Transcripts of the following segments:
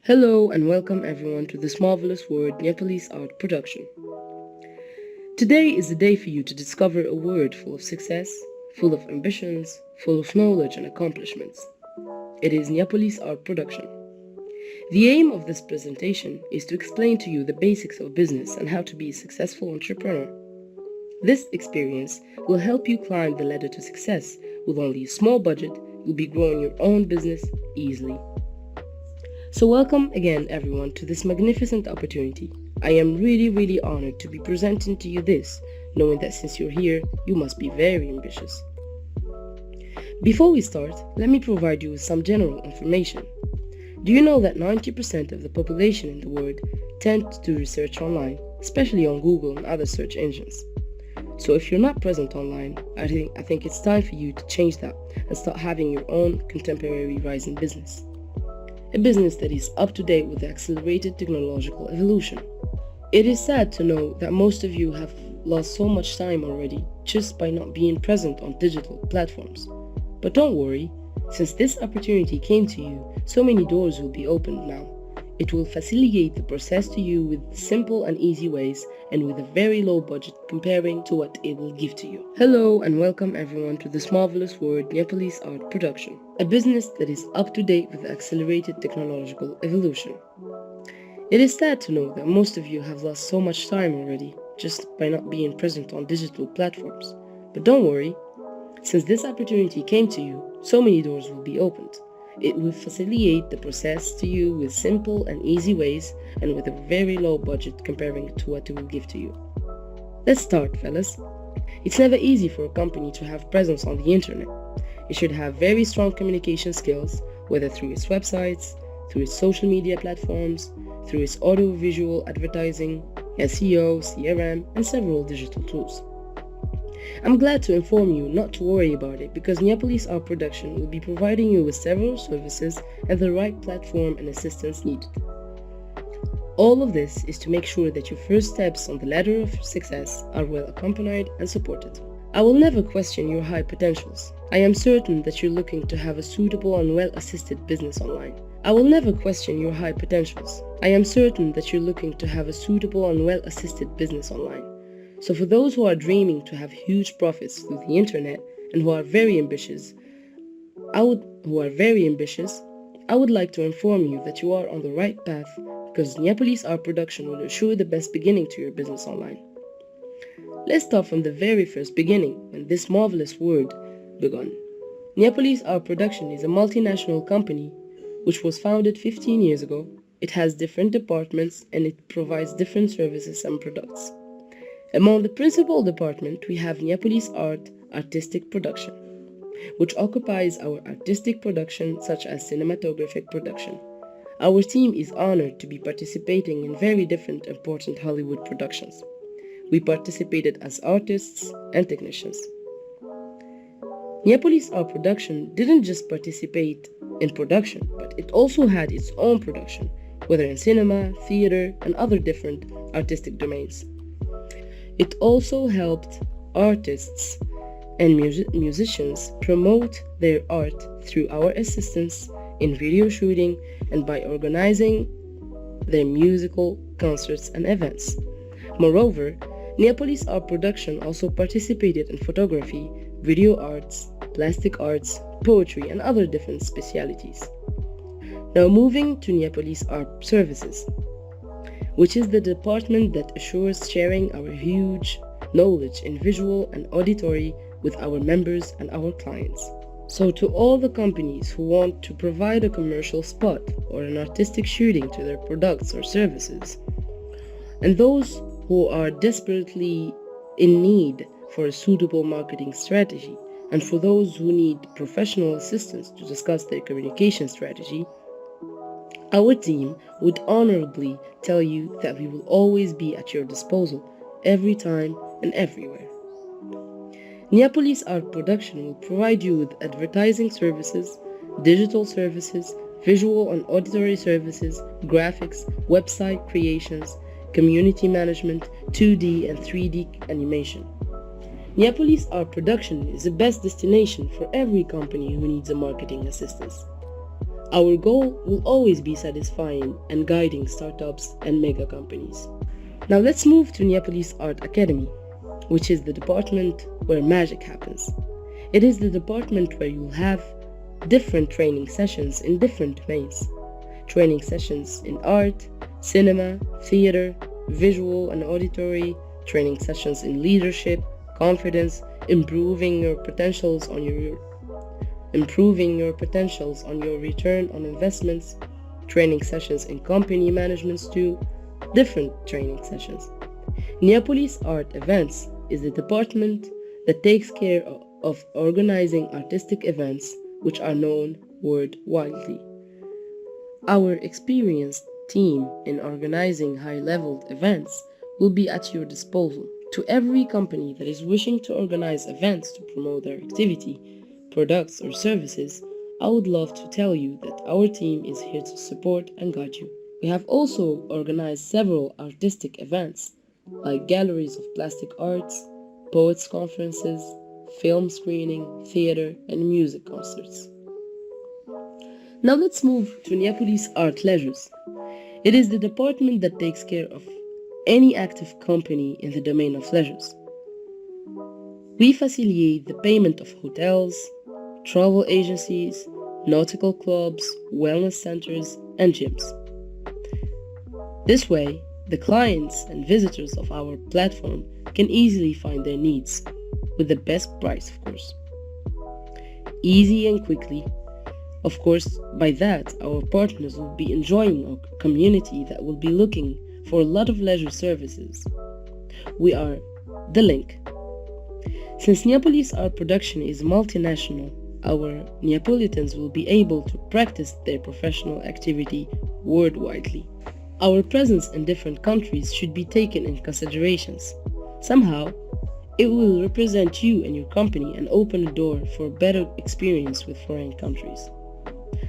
Hello and welcome everyone to this marvelous word Nepalese art production. Today is the day for you to discover a word full of success, full of ambitions, full of knowledge and accomplishments. It is Nepalese art production. The aim of this presentation is to explain to you the basics of business and how to be a successful entrepreneur. This experience will help you climb the ladder to success. With only a small budget, you'll be growing your own business easily. So welcome again everyone to this magnificent opportunity. I am really honored to be presenting to you this, knowing that since you're here, you must be very ambitious. Before we start, let me provide you with some general information. Do you know that 90% of the population in the world tend to do research online, especially on Google and other search engines? So if you're not present online, I think it's time for you to change that and start having your own contemporary rising business. A business that is up to date with the accelerated technological evolution. It is sad to know that most of you have lost so much time already just by not being present on digital platforms. But don't worry, since this opportunity came to you, so many doors will be opened now. It will facilitate the process to you with simple and easy ways and with a very low budget comparing to what it will give to you. Hello and welcome everyone to this marvelous word Nepalese art production, a business that is up to date with the accelerated technological evolution. It is sad to know that most of you have lost so much time already just by not being present on digital platforms. But don't worry, since this opportunity came to you, so many doors will be opened. It will facilitate the process to you with simple and easy ways and with a very low budget comparing to what it will give to you. Let's start, fellas. It's never easy for a company to have presence on the internet. It should have very strong communication skills, whether through its websites, through its social media platforms, through its audio-visual advertising, SEO, CRM, and several digital tools. I'm glad to inform you not to worry about it because Nepalese Art Production will be providing you with several services and the right platform and assistance needed. All of this is to make sure that your first steps on the ladder of success are well accompanied and supported. I will never question your high potentials. I am certain that you're looking to have a suitable and well-assisted business online. I will never question your high potentials. I am certain that you're looking to have a suitable and well-assisted business online. So for those who are dreaming to have huge profits through the internet and who are very ambitious, I would like to inform you that you are on the right path because Nepalese Art Production will assure the best beginning to your business online. Let's start from the very first beginning when this marvelous word began. Nepalese Art Production is a multinational company which was founded 15 years ago. It has different departments and it provides different services and products. Among the principal department, we have Nepalese Art Artistic Production, which occupies our artistic production such as cinematographic production. Our team is honored to be participating in very different important Hollywood productions. We participated as artists and technicians. Nepalese Art Production didn't just participate in production, but it also had its own production, whether in cinema, theater, and other different artistic domains. It also helped artists and musicians promote their art through our assistance in video shooting and by organizing their musical concerts and events. Moreover, Nepalese Art Production also participated in photography, video arts, plastic arts, poetry, and other different specialities. Now moving to Nepalese Art Services, which is the department that assures sharing our huge knowledge in visual and auditory with our members and our clients. So to all the companies who want to provide a commercial spot or an artistic shooting to their products or services, and those who are desperately in need for a suitable marketing strategy, and for those who need professional assistance to discuss their communication strategy, our team would honorably tell you that we will always be at your disposal every time and everywhere. Nepalese Art Production will provide you with advertising services, digital services, visual and auditory services, graphics, website creations, community management, 2D and 3D animation. Nepalese Art Production is the best destination for every company who needs a marketing assistance. Our goal will always be satisfying and guiding startups and mega companies. Now let's move to Neapolis Art Academy, which is the department where magic happens. It is the department where you'll have different training sessions in different domains. Training sessions in art, cinema, theater, visual and auditory, training sessions in leadership, confidence, improving your potentials on your return on investments, training sessions in company managements too, different training sessions. Neapolis Art Events is the department that takes care of organizing artistic events which are known worldwide. Our experienced team in organizing high-level events will be at your disposal. To every company that is wishing to organize events to promote their activity, products or services, I would love to tell you that our team is here to support and guide you. We have also organized several artistic events like galleries of plastic arts, poets conferences, film screening, theater and music concerts. Now let's move to Neapolis Art Leisures. It is the department that takes care of any active company in the domain of leisures. We facilitate the payment of hotels, travel agencies, nautical clubs, wellness centers, and gyms. This way, the clients and visitors of our platform can easily find their needs, with the best price, of course. Easy and quickly. Of course, by that, our partners will be enjoying a community that will be looking for a lot of leisure services. We are the link. Since Neapolis Art Production is multinational, our Neapolitans will be able to practice their professional activity worldwide. Our presence in different countries should be taken in considerations. Somehow, it will represent you and your company and open a door for a better experience with foreign countries,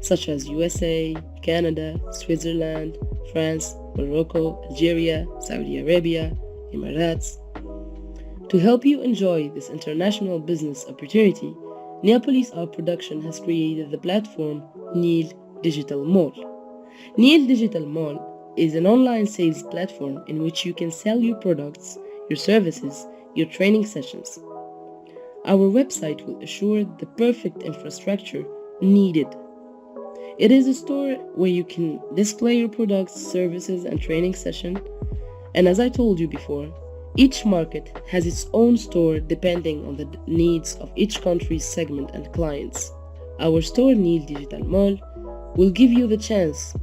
such as USA, Canada, Switzerland, France, Morocco, Algeria, Saudi Arabia, Emirates. To help you enjoy this international business opportunity, Neapolis Art Production has created the platform NIL Digital Mall. NIL Digital Mall is an online sales platform in which you can sell your products, your services, your training sessions. Our website will assure the perfect infrastructure needed. It is a store where you can display your products, services, and training session. And as I told you before, each market has its own store depending on the needs of each country's segment and clients. Our store NIL Digital Mall will give you the chance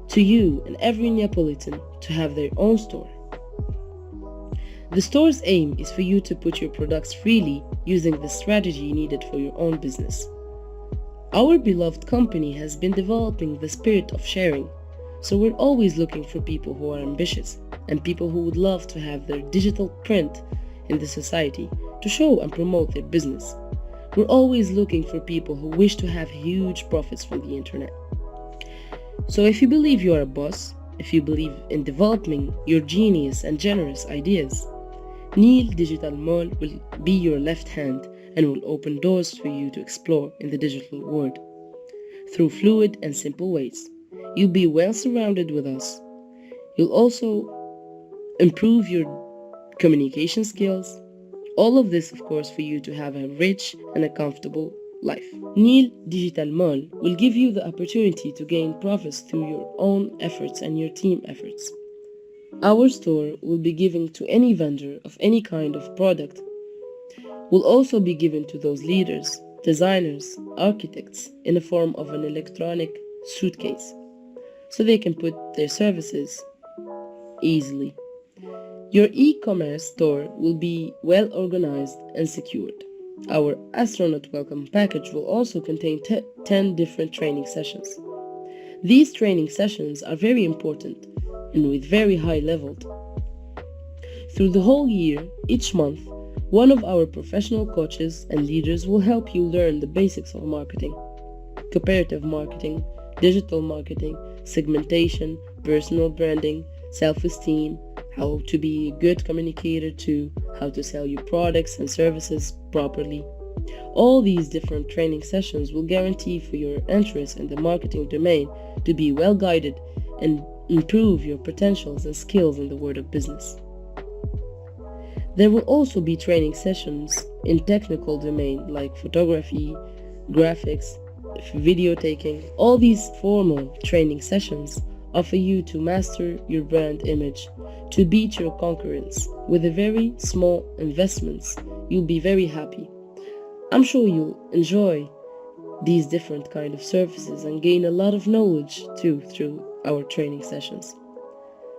to you and every Neapolitan to have their own store. The store's aim is for you to put your products freely using the strategy needed for your own business. Our beloved company has been developing the spirit of sharing, so we're always looking for people who are ambitious and people who would love to have their digital print in the society to show and promote their business. We're always looking for people who wish to have huge profits from the internet. So if you believe you are a boss, if you believe in developing your genius and generous ideas, NIL Digital Mall will be your left hand and will open doors for you to explore in the digital world. Through fluid and simple ways, you'll be well surrounded with us. You'll also improve your communication skills. All of this, of course, for you to have a rich and a comfortable life. NIL Digital Mall will give you the opportunity to gain profits through your own efforts and your team efforts. Our store will be given to any vendor of any kind of product, will also be given to those leaders, designers, architects in the form of an electronic suitcase, so they can put their services easily. Your e-commerce store will be well organized and secured. Our astronaut welcome package will also contain 10 different training sessions. These training sessions are very important and with very high level. Through the whole year, each month, one of our professional coaches and leaders will help you learn the basics of marketing, comparative marketing, digital marketing, segmentation, personal branding, self-esteem, how to be a good communicator too, how to sell your products and services properly. All these different training sessions will guarantee for your interest in the marketing domain to be well guided and improve your potentials and skills in the world of business. There will also be training sessions in technical domain like photography, graphics, video taking. All these formal training sessions offer you to master your brand image, to beat your concurrents. With a very small investments, you'll be very happy. I'm sure you'll enjoy these different kind of services and gain a lot of knowledge too through our training sessions.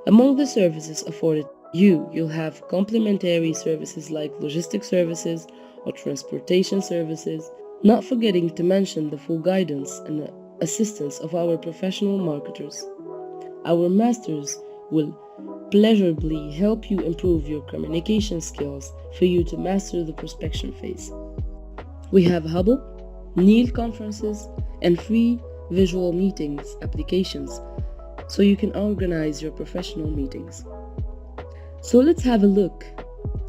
Among the services afforded you'll have complementary services like logistic services or transportation services, not forgetting to mention the full guidance and assistance of our professional marketers. Our masters will pleasurably help you improve your communication skills for you to master the prospection phase. We have Hubble, NIL conferences, and free visual meetings applications so you can organize your professional meetings. So let's have a look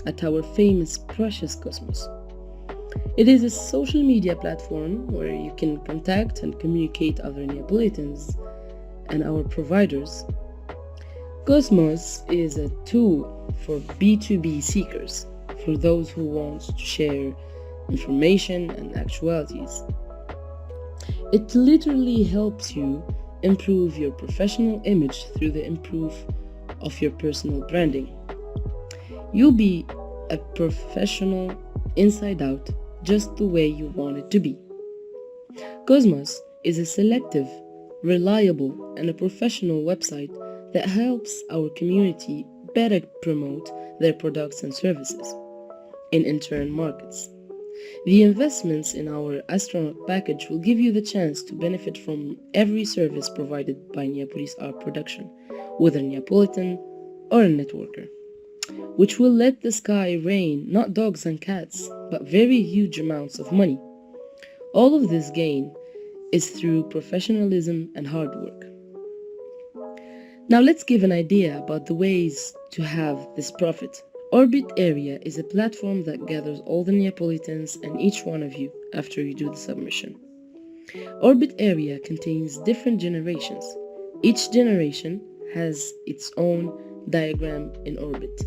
at our famous Precious Cosmos. It is a social media platform where you can contact and communicate other Neapolitans and our providers. Cosmos is a tool for B2B seekers, for those who want to share information and actualities. It literally helps you improve your professional image through the improve of your personal branding. You'll be a professional inside out, just the way you want it to be. Cosmos is a selective, reliable, and a professional website that helps our community better promote their products and services, and in turn markets. The investments in our astronaut package will give you the chance to benefit from every service provided by Neapolis Art Production, whether Neapolitan or a networker, which will let the sky rain not dogs and cats, but very huge amounts of money. All of this gain is through professionalism and hard work. Now let's give an idea about the ways to have this profit. Orbit Area is a platform that gathers all the Neapolitans and each one of you after you do the submission. Orbit Area contains different generations. Each generation has its own diagram in orbit.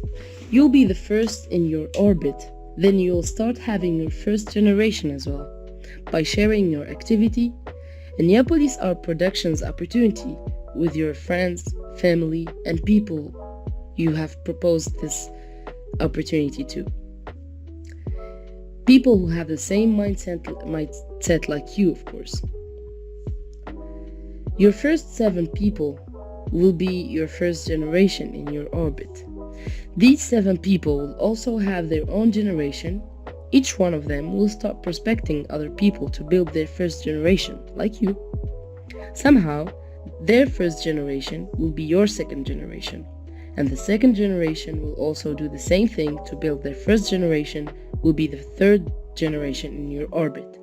You'll be the first in your orbit, then you'll start having your first generation as well. By sharing your activity, Neapolis Art Productions opportunity with your friends, family, and people you have proposed this opportunity to. People who have the same mindset like you, of course. Your first 7 people will be your first generation in your orbit. These 7 people will also have their own generation. Each one of them will start prospecting other people to build their first generation, like you. Somehow, their first generation will be your second generation, and the second generation will also do the same thing to build their first generation, will be the third generation in your orbit.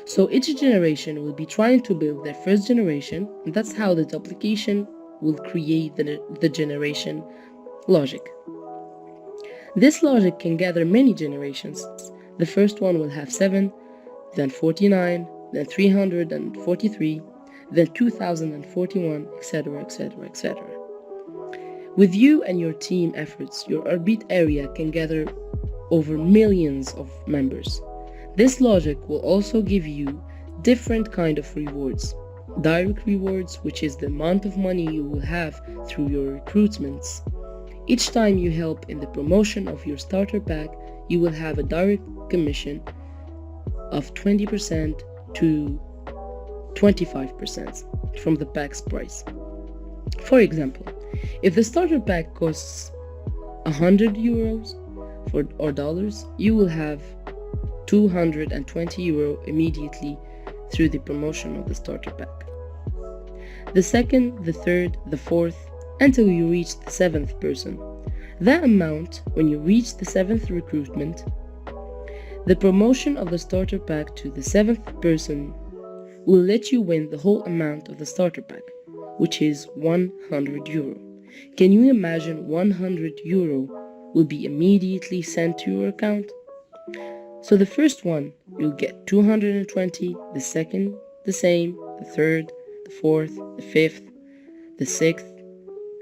So each generation will be trying to build their first generation, and that's how the duplication will create the generation logic. This logic can gather many generations. The first one will have 7, then 49, then 343, then 2041, etc., etc., etc. With you and your team efforts, your orbit area can gather over millions of members. This logic will also give you different kind of rewards. Direct rewards, which is the amount of money you will have through your recruitments. Each time you help in the promotion of your starter pack, you will have a direct commission of 20% to 25% from the pack's price. For example, if the starter pack costs 100 euros or dollars, you will have 220 euro immediately through the promotion of the starter pack. The second, the third, the fourth, until you reach the 7th person. That amount, when you reach the 7th recruitment, the promotion of the starter pack to the 7th person will let you win the whole amount of the starter pack, which is 100 euro. Can you imagine 100 euro will be immediately sent to your account? So the first one, you'll get 220, the second, the same, the third, the fourth, the fifth, the sixth,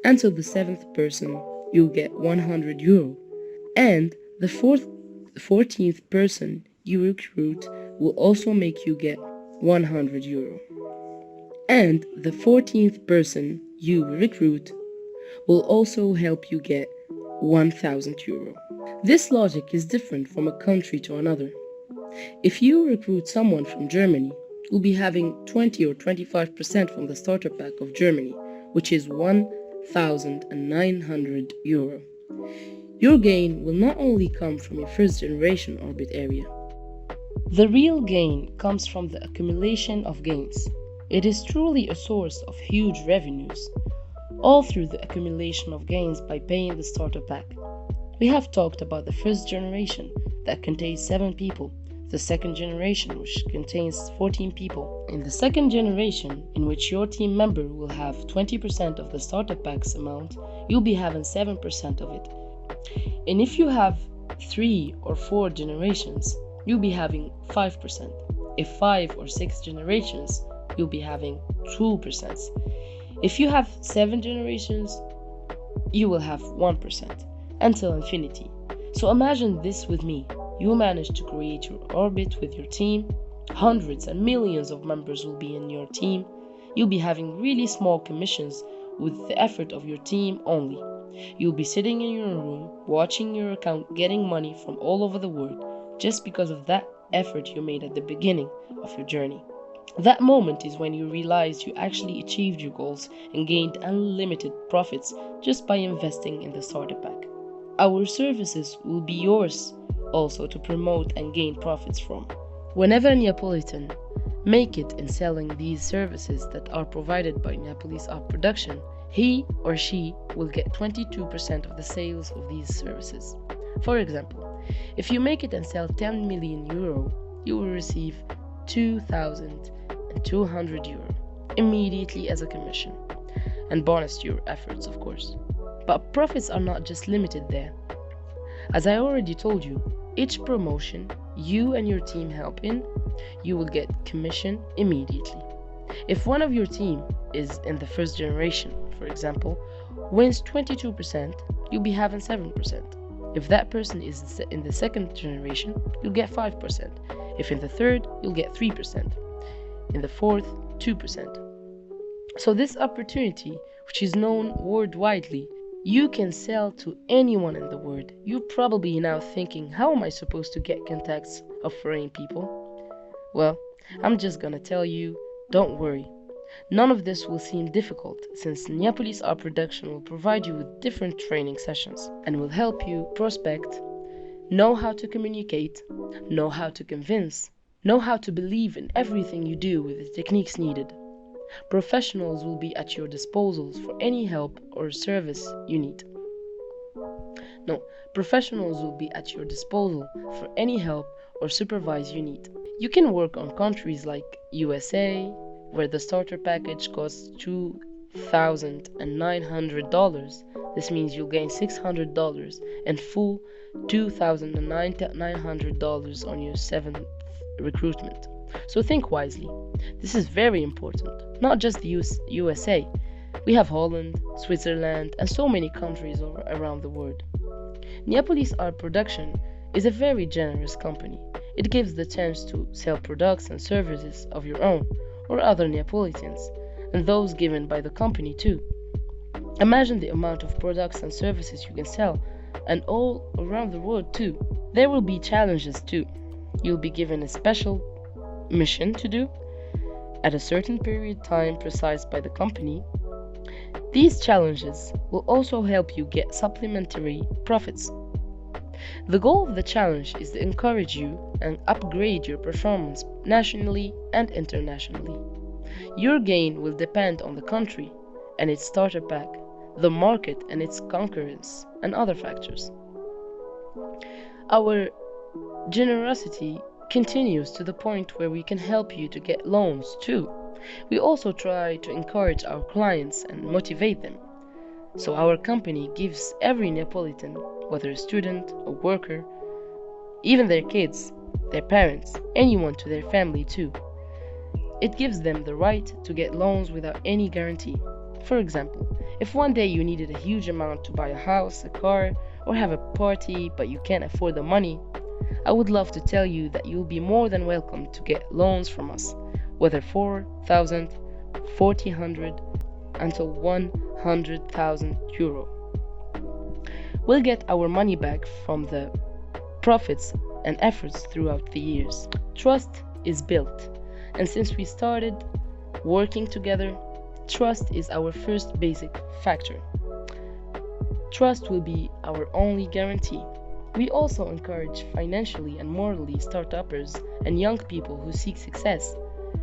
until the seventh person, you'll get 100 euro. And the 14th person you recruit will also make you get 100 euro. And the 14th person you recruit will also help you get 1000 euro. This logic is different from a country to another. If you recruit someone from Germany, you'll be having 20 or 25% from the starter pack of Germany, which is 1900 euro. Your gain will not only come from your first generation orbit area. The real gain comes from the accumulation of gains. It is truly a source of huge revenues, all through the accumulation of gains by paying the starter pack. We have talked about the first generation that contains 7 people, the second generation which contains 14 people. In the second generation, in which your team member will have 20% of the starter pack's amount, you'll be having 7% of it. And if you have 3 or 4 generations, you'll be having 5%. If 5 or 6 generations, you'll be having 2%. If you have 7 generations, you will have 1% until infinity. So imagine this with me. You manage to create your orbit with your team. Hundreds and millions of members will be in your team. You'll be having really small commissions with the effort of your team only. You'll be sitting in your room, watching your account getting money from all over the world just because of that effort you made at the beginning of your journey. That moment is when you realize you actually achieved your goals and gained unlimited profits just by investing in the starter pack. Our services will be yours also to promote and gain profits from. Whenever a Neapolitan make it in selling these services that are provided by Neapolis Art Production, he or she will get 22% of the sales of these services. For example, if you make it and sell 10 million euro, you will receive 2,200 euro immediately as a commission, and bonus to your efforts, of course. But profits are not just limited there. As I already told you, each promotion you and your team help in, you will get commission immediately. If one of your team is in the first generation, for example, wins 22%, you'll be having 7%. If that person is in the second generation, you'll get 5%. If in the third, you'll get 3%. In the fourth, 2%. So this opportunity, which is known worldwide, you can sell to anyone in the world. You're probably now thinking, how am I supposed to get contacts of foreign people? Well, I'm just gonna tell you, don't worry. None of this will seem difficult, since Neapolis Art Production will provide you with different training sessions and will help you prospect, know how to communicate, know how to convince, know how to believe in everything you do with the techniques needed. Professionals will be at your disposal for any help or service you need. Professionals will be at your disposal for any help or supervise you need. You can work on countries like USA, where the starter package costs $2,900. This means you'll gain $600 and full $2,900 on your 7th recruitment. So think wisely. This is very important. Not just the USA. We have Holland, Switzerland, and so many countries around the world. Neapolis Art Production is a very generous company. It gives the chance to sell products and services of your own or other Neapolitans, and those given by the company too. Imagine the amount of products and services you can sell, and all around the world too. There will be challenges too. You'll be given a special mission to do at a certain period of time precised by the company. These challenges will also help you get supplementary profits. The goal of the challenge is to encourage you and upgrade your performance nationally and internationally. Your gain will depend on the country and its starter pack, the market and its concurrence, and other factors. Our generosity continues to the point where we can help you to get loans too. We also try to encourage our clients and motivate them. So our company gives every Neapolitan, whether a student, a worker, even their kids, their parents, anyone to their family too. It gives them the right to get loans without any guarantee. For example, if one day you needed a huge amount to buy a house, a car, or have a party but you can't afford the money, I would love to tell you that you'll be more than welcome to get loans from us, whether 4,000, 4,000, until 100,000 euro. We'll get our money back from the profits and efforts throughout the years. Trust is built, and since we started working together, trust is our first basic factor. Trust will be our only guarantee. We also encourage financially and morally start-uppers and young people who seek success.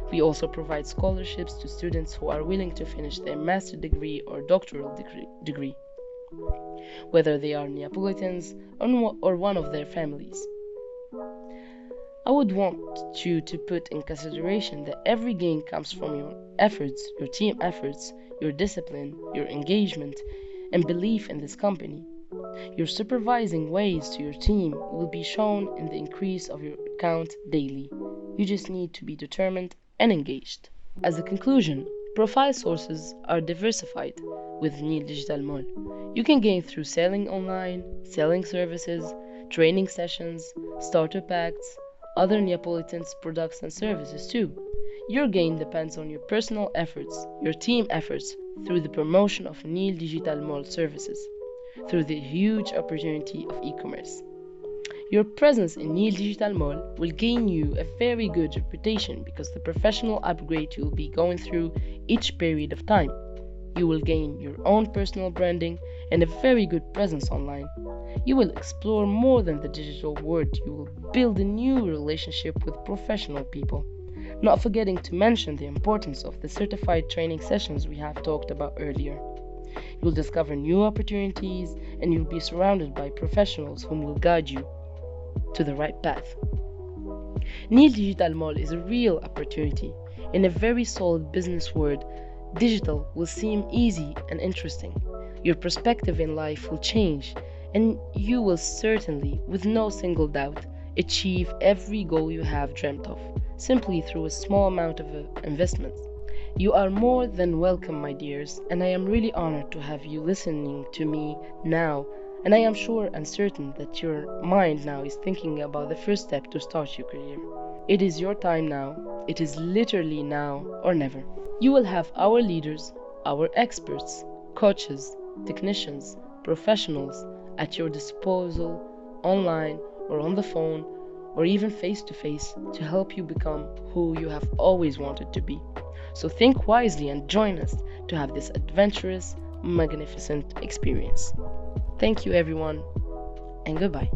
We also provide scholarships to students who are willing to finish their master's degree or doctoral degree, whether they are Neapolitans or one of their families. I would want you to put in consideration that every gain comes from your efforts, your team efforts, your discipline, your engagement, and belief in this company. Your supervising ways to your team will be shown in the increase of your account daily. You just need to be determined and engaged. As a conclusion, profile sources are diversified with NIL Digital Mall. You can gain through selling online, selling services, training sessions, starter packs, other Neapolitans products and services too. Your gain depends on your personal efforts, your team efforts through the promotion of NIL Digital Mall services, through the huge opportunity of e-commerce. Your presence in NIL Digital Mall will gain you a very good reputation because the professional upgrade you will be going through each period of time. You will gain your own personal branding and a very good presence online. You will explore more than the digital world. You will build a new relationship with professional people. Not forgetting to mention the importance of the certified training sessions we have talked about earlier. You'll discover new opportunities and you'll be surrounded by professionals whom will guide you to the right path. NIL Digital Mall is a real opportunity. In a very solid business world, digital will seem easy and interesting. Your perspective in life will change, and you will certainly, with no single doubt, achieve every goal you have dreamt of, simply through a small amount of investment. You are more than welcome, my dears, and I am really honored to have you listening to me now. And I am sure and certain that your mind now is thinking about the first step to start your career. It is your time now. It is literally now or never. You will have our leaders, our experts, coaches, technicians, professionals at your disposal, online or on the phone, or even face to face, to help you become who you have always wanted to be. So think wisely and join us to have this adventurous, magnificent experience. Thank you, everyone, and goodbye.